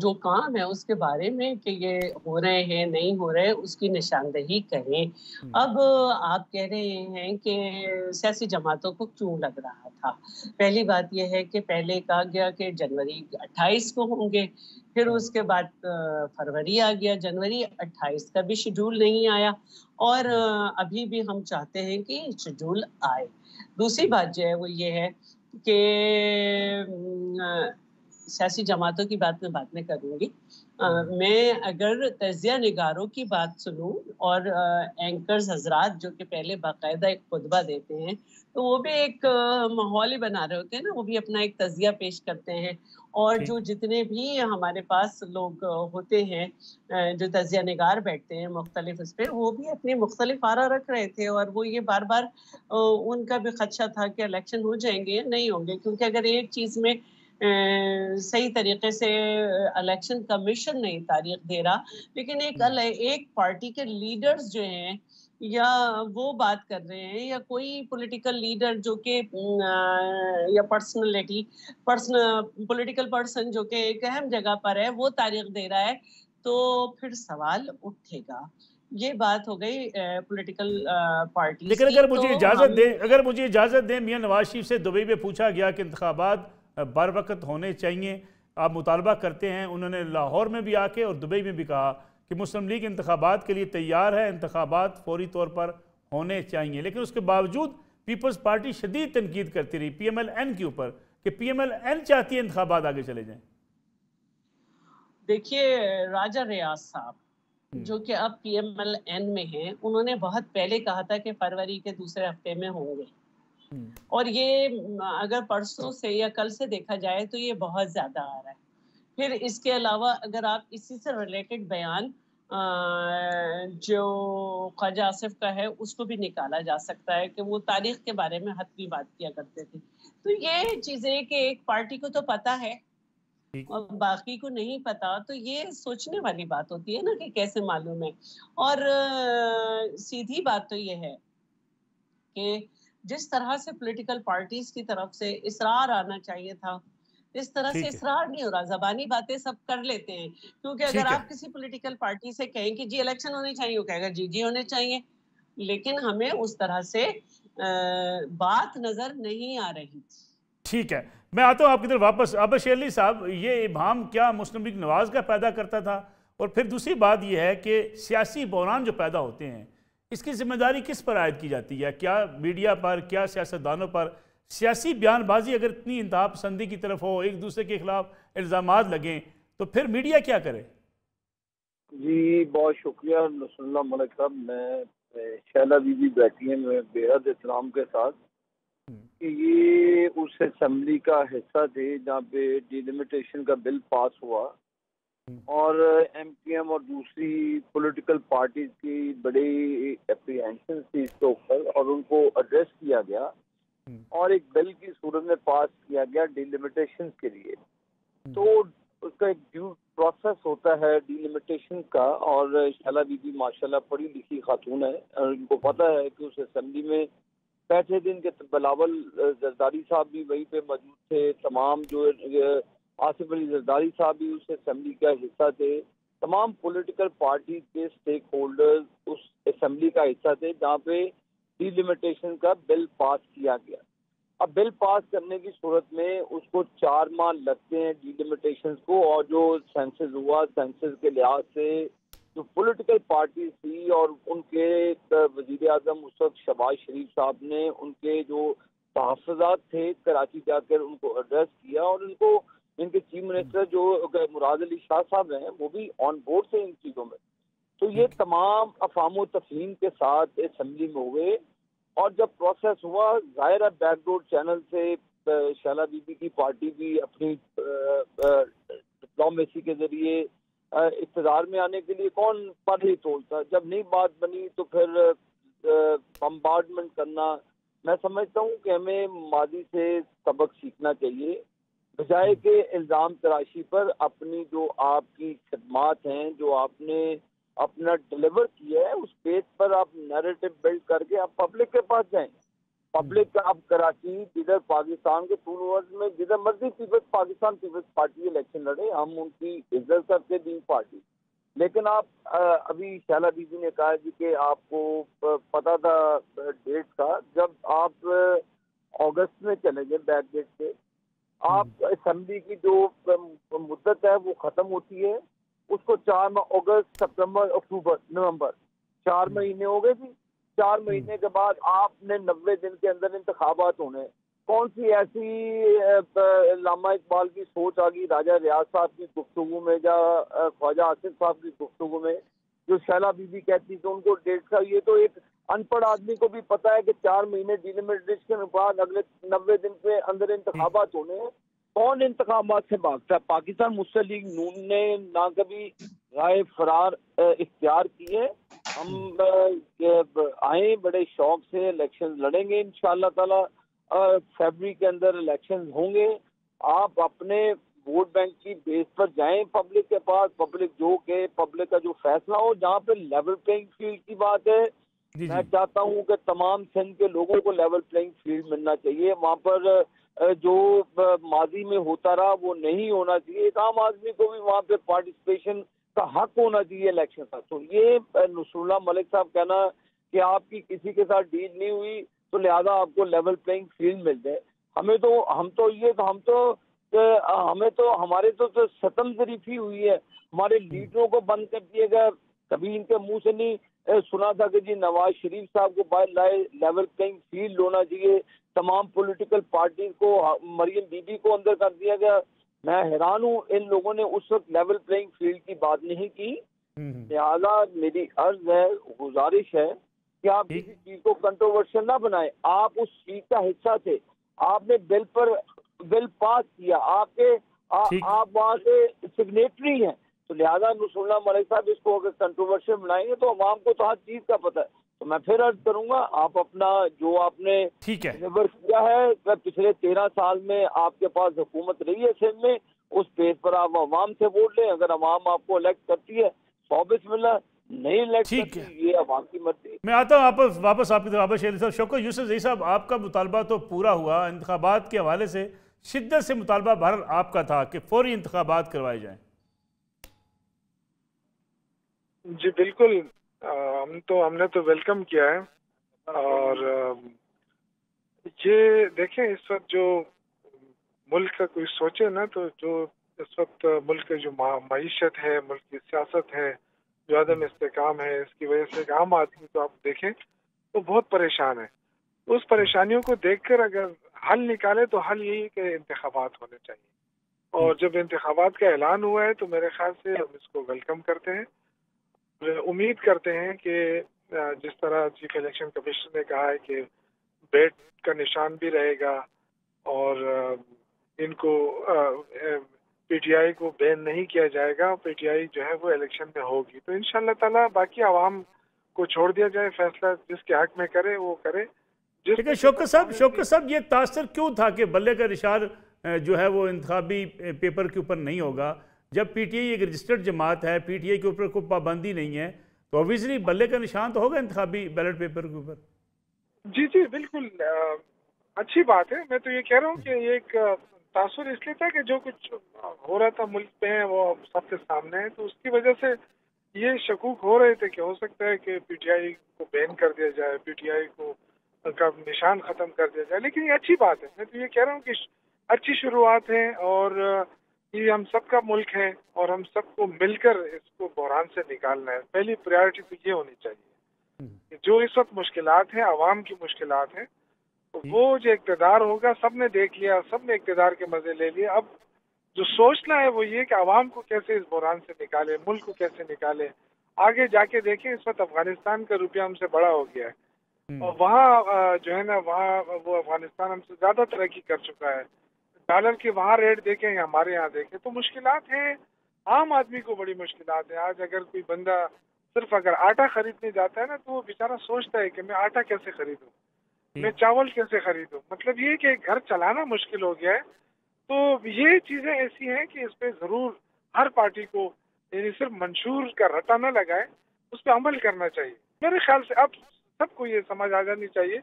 جو کام ہے اس کے بارے میں کہ یہ ہو رہے ہیں نہیں ہو رہے اس کی نشاندہی کریں۔ اب آپ کہہ رہے ہیں کہ سیاسی جماعتوں کو کیوں لگ رہا تھا؟ پہلی بات یہ ہے کہ پہلے کہا گیا کہ جنوری 28 کو ہوں گے، پھر اس کے بعد فروری آ گیا، جنوری 28 کا بھی شیڈول نہیں آیا، اور ابھی بھی ہم چاہتے ہیں کہ شیڈول آئے۔ دوسری بات جو ہے وہ یہ ہے کہ سیاسی جماعتوں کی بات میں بعد میں کروں گی۔ میں اگر تجزیہ نگاروں کی بات سنوں اور اینکرز حضرات جو کہ پہلے باقاعدہ ایک خطبہ دیتے ہیں تو وہ بھی ایک ماحول ہی بنا رہے ہوتے ہیں نا، وہ بھی اپنا ایک تجزیہ پیش کرتے ہیں، اور جو جتنے بھی ہمارے پاس لوگ ہوتے ہیں جو تجزیہ نگار بیٹھتے ہیں مختلف اس پہ، وہ بھی اپنے مختلف آرا رکھ رہے تھے، اور وہ یہ بار بار ان کا بھی خدشہ تھا کہ الیکشن ہو جائیں گے یا نہیں ہوں گے، کیونکہ اگر ایک چیز میں صحیح طریقے سے الیکشن کمیشن نہیں تاریخ دے رہا، لیکن ایک پارٹی کے لیڈرز جو ہیں یا وہ بات کر رہے ہیں، یا کوئی پولیٹیکل لیڈر جو کہ یا پولیٹیکل پرسن جو کہ ایک اہم جگہ پر ہے وہ تاریخ دے رہا ہے، تو پھر سوال اٹھے گا۔ یہ بات ہو گئی پولیٹیکل پارٹیز لیکن کی۔ اگر مجھے اجازت دیں میاں نواز شریف سے دبئی میں پوچھا گیا کہ انتخابات بر وقت ہونے چاہیے، آپ مطالبہ کرتے ہیں، انہوں نے لاہور میں بھی آ کے اور دبئی میں بھی کہا کہ مسلم لیگ انتخابات کے لیے تیار ہے، انتخابات فوری طور پر ہونے چاہیے، لیکن اس کے باوجود پیپلز پارٹی شدید تنقید کرتی رہی پی ایم ایل این کے اوپر کہ پی ایم ایل این چاہتی ہے انتخابات آگے چلے جائیں۔ دیکھیے راجہ ریاض صاحب جو کہ اب پی ایم ایل این میں ہیں، انہوں نے بہت پہلے کہا تھا کہ فروری کے دوسرے ہفتے میں ہوں گے، اور یہ اگر پرسوں سے یا کل سے دیکھا جائے تو یہ بہت زیادہ آ رہا ہے۔ پھر اس کے علاوہ اگر آپ اسی سے ریلیٹڈ بیان جو خواجہ آصف کا ہے اس کو بھی نکالا جا سکتا ہے کہ وہ تاریخ کے بارے میں حتمی بات کیا کرتے تھے۔ تو یہ چیزیں کہ ایک پارٹی کو تو پتہ ہے اور باقی کو نہیں پتا، تو یہ سوچنے والی بات ہوتی ہے نا کہ کیسے معلوم ہے۔ اور سیدھی بات تو یہ ہے کہ جس طرح سے پولیٹیکل پارٹیز کی طرف سے اصرار آنا چاہیے تھا، اس طرح سے اصرار نہیں ہو رہا، زبانی باتیں سب کر لیتے ہیں، کیونکہ اگر آپ کسی پولیٹیکل پارٹی سے کہیں کہ جی الیکشن ہونے چاہیے، وہ کہے گا جی ہونے چاہیے، لیکن ہمیں اس طرح سے بات نظر نہیں آ رہی۔ ٹھیک ہے، میں آتا ہوں آپ کی طرف واپس۔ عابد شیر علی صاحب، یہ ابہام کیا مسلم لیگ نواز کا پیدا کرتا تھا؟ اور پھر دوسری بات یہ ہے کہ سیاسی بحران جو پیدا ہوتے ہیں اس کی ذمہ داری کس پر عائد کی جاتی ہے؟ کیا میڈیا پر، کیا سیاستدانوں پر؟ سیاسی بیان بازی اگر اتنی انتہا پسندی کی طرف ہو، ایک دوسرے کے خلاف الزامات لگیں، تو پھر میڈیا کیا کرے؟ جی بہت شکریہ نصر اللہ ملک صاحب۔ میں شیلا بی بی بیٹھی ہیں میں بے حد احترام کے ساتھ کہ یہ اس اسمبلی کا حصہ تھے جہاں پہ ڈیلیمیٹیشن کا بل پاس ہوا، اور ایم پی ایم اور دوسری پولیٹیکل پارٹیز کی بڑی اپریہینشن تھی اس کے اوپر، اور ان کو ایڈریس کیا گیا اور ایک بل کی صورت میں پاس کیا گیا ڈیلیمیٹیشن کے لیے۔ تو اس کا ایک ڈیو پروسیس ہوتا ہے ڈیلیمیٹیشن کا، اور شیلا بی بی ماشاءاللہ پڑھی لکھی خاتون ہے، اور ان کو پتہ ہے کہ اس اسمبلی میں بیٹھے دن کے بلاول زرداری صاحب بھی وہیں پہ موجود تھے، تمام جو آصف علی زرداری صاحب بھی اس اسمبلی کا حصہ تھے، تمام پولیٹیکل پارٹی کے سٹیک ہولڈرز اس اسمبلی کا حصہ تھے جہاں پہ ڈیلیمیٹیشن کا بل پاس کیا گیا۔ اب بل پاس کرنے کی صورت میں اس کو 4 ماہ لگتے ہیں ڈیلیمیٹیشن کو، اور جو سینسز ہوا، سینسز کے لحاظ سے جو پولیٹیکل پارٹیز تھی اور ان کے وزیر اعظم اس وقت شہباز شریف صاحب نے ان کے جو تحفظات تھے کراچی جا کر ان کو ایڈریس کیا، اور ان کو ان کے چیف منسٹر جو مراد علی شاہ صاحب ہیں وہ بھی آن بورڈ تھے ان چیزوں میں۔ تو یہ تمام افہام و تفہیم کے ساتھ اسمبلی میں ہوئے، اور جب پروسیس ہوا ظاہر ہے بیک ڈور چینل سے شیلا بی بی کی پارٹی بھی اپنی ڈپلومیسی کے ذریعے اقتدار میں آنے کے لیے کون پر ہی تولتا، جب نہیں بات بنی تو پھر بمبارڈمنٹ کرنا۔ میں سمجھتا ہوں کہ ہمیں ماضی سے سبق سیکھنا چاہیے، بجائے کہ الزام تراشی پر اپنی جو آپ کی خدمات ہیں، جو آپ نے اپنا ڈیلیور کیا ہے، اس بیس پر آپ نیریٹو بلڈ کر کے آپ پبلک کے پاس جائیں۔ پبلک اب کراچی جدھر پاکستان کے یونیورس میں جدھر مرضی Peoples Pakistan Peoples Party election لڑے، ہم ان کی عزت کرتے بین پارٹی. لیکن آپ ابھی شیلا بی بی نے کہا جی کہ آپ کو پتا تھا ڈیٹ کا، جب آپ اگست میں چلیں گے بیک ڈیٹ سے، آپ اسمبلی کی جو مدت ہے وہ ختم ہوتی ہے، اس کو 4 ماہ اگست سپتمبر اکتوبر نومبر 4 مہینے ہو گئے تھی. 4 مہینے کے بعد آپ نے 90 دن کے اندر انتخابات ہونے. کون سی ایسی علامہ اقبال کی سوچ آ گئی راجہ ریاض صاحب کی گفتگو میں یا خواجہ آصف صاحب کی گفتگو میں، جو شیلا بی بی کہتی کہ ان کو ڈیٹ کا، یہ تو ایک ان پڑھ آدمی کو بھی پتا ہے کہ 4 مہینے ڈیلیمیٹیشن کے بعد اگلے 90 دن کے اندر انتخابات ہونے ہیں. کون انتخابات سے بھاگتا ہے؟ پاکستان مسلم لیگ نون نے نہ کبھی رائے فرار اختیار کی ہے. ہم آئیں بڑے شوق سے الیکشن لڑیں گے انشاءاللہ تعالی. فیبرری کے اندر الیکشن ہوں گے. آپ اپنے ووٹ بینک کی بیس پر جائیں پبلک کے پاس، پبلک جو کہ پبلک کا جو فیصلہ ہو. جہاں پہ لیول پلینگ فیلڈ کی بات ہے، میں چاہتا ہوں کہ تمام سندھ کے لوگوں کو لیول پلینگ فیلڈ ملنا چاہیے. وہاں پر جو ماضی میں ہوتا رہا وہ نہیں ہونا چاہیے. ایک عام آدمی کو بھی وہاں پہ پارٹیسپیشن کا حق ہونا چاہیے الیکشن کا. تو یہ نصر اللہ ملک صاحب کہنا کہ آپ کی کسی کے ساتھ ڈیل نہیں ہوئی تو لہذا آپ کو لیول پلینگ فیلڈ مل جائے. ہمیں تو ہمارے تو ستم ظریفی ہوئی ہے. ہمارے لیڈروں کو بند کر دیے گئے. کبھی ان کے منہ سے نہیں سنا تھا کہ جی نواز شریف صاحب کو باہر لائے، لیول پلینگ فیلڈ ہونا چاہیے. تمام پولیٹیکل پارٹیز کو، مریم بی بی کو اندر کر دیا گیا. میں حیران ہوں ان لوگوں نے اس وقت لیول پلینگ فیلڈ کی بات نہیں کی. لہٰذا میری عرض ہے، گزارش ہے کہ آپ کسی چیز کو کنٹروورشل نہ بنائیں. آپ اس چیز کا حصہ تھے، آپ نے بل پاس کیا، آپ وہاں سے سگنیٹری ہیں. تو لہٰذا نصر اللہ ملک صاحب اس کو اگر کنٹروورشل بنائیں گے تو عوام کو تو ہر چیز کا پتہ ہے. تو میں پھر عرض کروں گا، آپ اپنا جو آپ نے ڈیلیور کیا ہے پچھلے 13 سال میں آپ کے پاس حکومت رہی ہے سندھ میں، اس بیس پر آپ عوام سے ووٹ لیں. اگر عوام آپ کو الیکٹ کرتی ہے 100 ملنا، نہیں الیکٹ کرتی یہ عوام کی مرضی. میں آتا ہوں واپس آپ کی طرف. واپس شیخ صاحب، شوکت یوسف زئی صاحب، آپ کا مطالبہ تو پورا ہوا. انتخابات کے حوالے سے شدت سے مطالبہ بہرحال آپ کا تھا کہ فوری انتخابات کروائے جائیں. جی بالکل، ہم نے تو ویلکم کیا ہے. اور یہ دیکھیں اس وقت جو ملک کا کوئی سوچے نا، تو جو اس وقت ملک کی جو معیشت ہے، ملک کی سیاست ہے، جو عدم استحکام ہے، اس کی وجہ سے ایک عام آدمی کو آپ دیکھیں تو بہت پریشان ہے. اس پریشانیوں کو دیکھ کر اگر حل نکالے تو حل یہی کہ انتخابات ہونے چاہیے. اور جب انتخابات کا اعلان ہوا ہے تو میرے خیال سے ہم اس کو ویلکم کرتے ہیں. امید کرتے ہیں کہ جس طرح چیف الیکشن کمیشن نے کہا ہے کہ بیٹ کا نشان بھی رہے گا اور ان کو پی ٹی آئی کو بین نہیں کیا جائے گا، پی ٹی آئی جو ہے وہ الیکشن میں ہوگی. تو انشاءاللہ تعالیٰ باقی عوام کو چھوڑ دیا جائے، فیصلہ جس کے حق میں کرے وہ کرے. لیکن شوکت صاحب یہ تاثر کیوں تھا کہ بلے کا نشان جو ہے وہ انتخابی پیپر کے اوپر نہیں ہوگا؟ جب پی ٹی آئی ایک رجسٹرڈ جماعت ہے، پی ٹی آئی کے اوپر کوئی پابندی نہیں ہے، تو اوبیسلی بلے کا نشان تو ہوگا انتخابی بیلٹ پیپر کے اوپر. جی بالکل اچھی بات ہے. میں تو یہ کہہ رہا ہوں کہ یہ ایک تاثر اس لیے تھا کہ جو کچھ ہو رہا تھا ملک میں وہ سب کے سامنے ہے. تو اس کی وجہ سے یہ شکوک ہو رہے تھے کہ ہو سکتا ہے کہ پی ٹی آئی کو بین کر دیا جائے، پی ٹی آئی کو کا نشان ختم کر دیا جائے. لیکن یہ اچھی بات ہے. میں تو یہ کہہ رہا ہوں کہ اچھی شروعات ہیں اور یہ ہم سب کا ملک ہے اور ہم سب کو مل کر اس کو بحران سے نکالنا ہے. پہلی پریارٹی تو یہ ہونی چاہیے. جو اس وقت مشکلات ہیں، عوام کی مشکلات ہیں، وہ جو اقتدار ہوگا سب نے دیکھ لیا، سب نے اقتدار کے مزے لے لیے. اب جو سوچنا ہے وہ یہ کہ عوام کو کیسے اس بحران سے نکالے، ملک کو کیسے نکالے. آگے جا کے دیکھیں اس وقت افغانستان کا روپیہ ہم سے بڑا ہو گیا ہے اور وہاں جو ہے نا وہاں وہ افغانستان ہم سے زیادہ ترقی کر چکا ہے. ڈالر کے وہاں ریٹ دیکھیں یا ہمارے یہاں دیکھیں تو مشکلات ہیں. عام آدمی کو بڑی مشکلات ہیں. آج اگر کوئی بندہ صرف اگر آٹا خریدنے جاتا ہے نا تو وہ بیچارہ سوچتا ہے کہ میں آٹا کیسے خریدوں، میں چاول کیسے خریدوں. مطلب یہ کہ گھر چلانا مشکل ہو گیا ہے. تو یہ چیزیں ایسی ہیں کہ اس پہ ضرور ہر پارٹی کو یعنی صرف منشور کا رٹا نہ لگائے، اس پہ عمل کرنا چاہیے. میرے خیال سے اب سب کو یہ سمجھ آ جانی چاہیے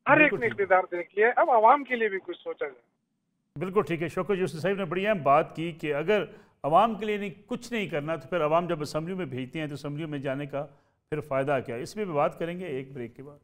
ہر ایک نے اقتدار دیکھ لیا ہے، اب عوام کے لیے بھی کچھ سوچا جائے۔ بالکل ٹھیک ہے، شوکت یوسف صاحب نے بڑی اہم بات کی کہ اگر عوام کے لیے کچھ نہیں کرنا تو پھر عوام جب اسمبلیوں میں بھیجتے ہیں تو اسمبلیوں میں جانے کا پھر فائدہ کیا ہے؟ اس میں بھی بات کریں گے ایک بریک کے بعد۔